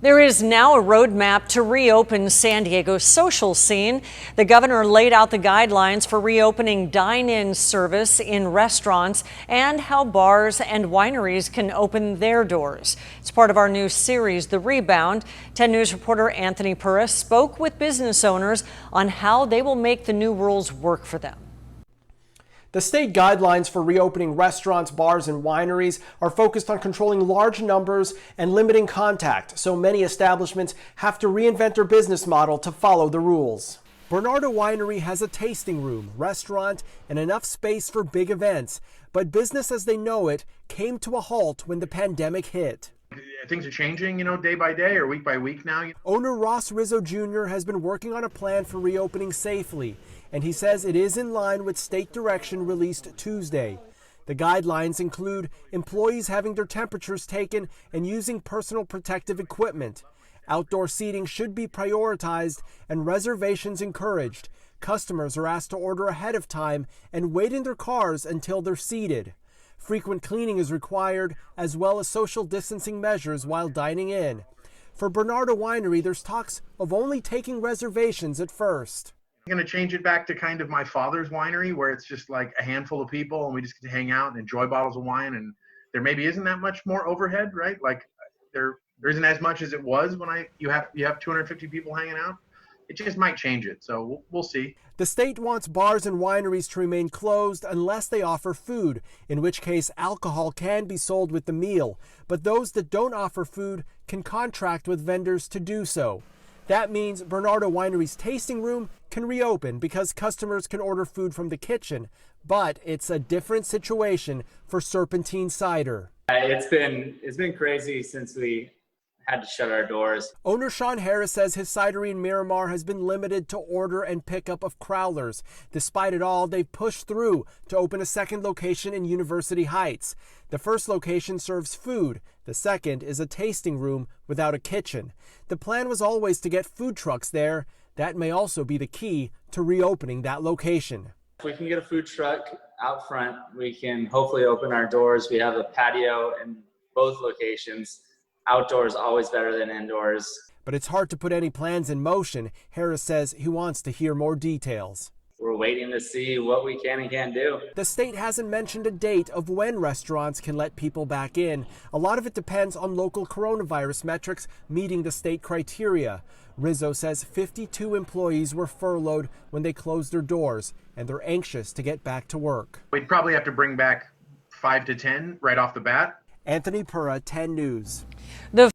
There is now a roadmap to reopen San Diego's social scene. The governor laid out the guidelines for reopening dine-in service in restaurants and how bars and wineries can open their doors. It's part of our new series, The Rebound. 10 News reporter Anthony Pura spoke with business owners on how they will make the new rules work for them. The state guidelines for reopening restaurants, bars, and wineries are focused on controlling large numbers and limiting contact, so many establishments have to reinvent their business model to follow the rules. Bernardo Winery has a tasting room, restaurant, and enough space for big events, but business as they know it came to a halt when the pandemic hit. Things are changing, day by day or week by week now. Owner Ross Rizzo Jr. has been working on a plan for reopening safely, and he says it is in line with state direction released Tuesday. The guidelines include employees having their temperatures taken and using personal protective equipment. Outdoor seating should be prioritized and reservations encouraged. Customers are asked to order ahead of time and wait in their cars until they're seated. Frequent cleaning is required, as well as social distancing measures while dining in. For Bernardo Winery, there's talks of only taking reservations at first. I'm going to change it back to kind of my father's winery, where it's just like a handful of people and we just get to hang out and enjoy bottles of wine, and there maybe isn't that much more overhead, right? Like there isn't as much as it was when you have 250 people hanging out. It just might change it, so we'll see. The state wants bars and wineries to remain closed unless they offer food, in which case alcohol can be sold with the meal. But those that don't offer food can contract with vendors to do so. That means Bernardo Winery's tasting room can reopen because customers can order food from the kitchen. But it's a different situation for Serpentine Cider. It's been crazy since we had to shut our doors. Owner Sean Harris says his cidery in Miramar has been limited to order and pickup of crowlers. Despite it all, they've pushed through to open a second location in University Heights. The first location serves food. The second is a tasting room without a kitchen. The plan was always to get food trucks there. That may also be the key to reopening that location. If we can get a food truck out front, we can hopefully open our doors. We have a patio in both locations. Outdoors always better than indoors. But it's hard to put any plans in motion. Harris says he wants to hear more details. We're waiting to see what we can and can't do. The state hasn't mentioned a date of when restaurants can let people back in. A lot of it depends on local coronavirus metrics meeting the state criteria. Rizzo says 52 employees were furloughed when they closed their doors, and they're anxious to get back to work. We'd probably have to bring back 5 to 10 right off the bat. Anthony Pura, 10 News. The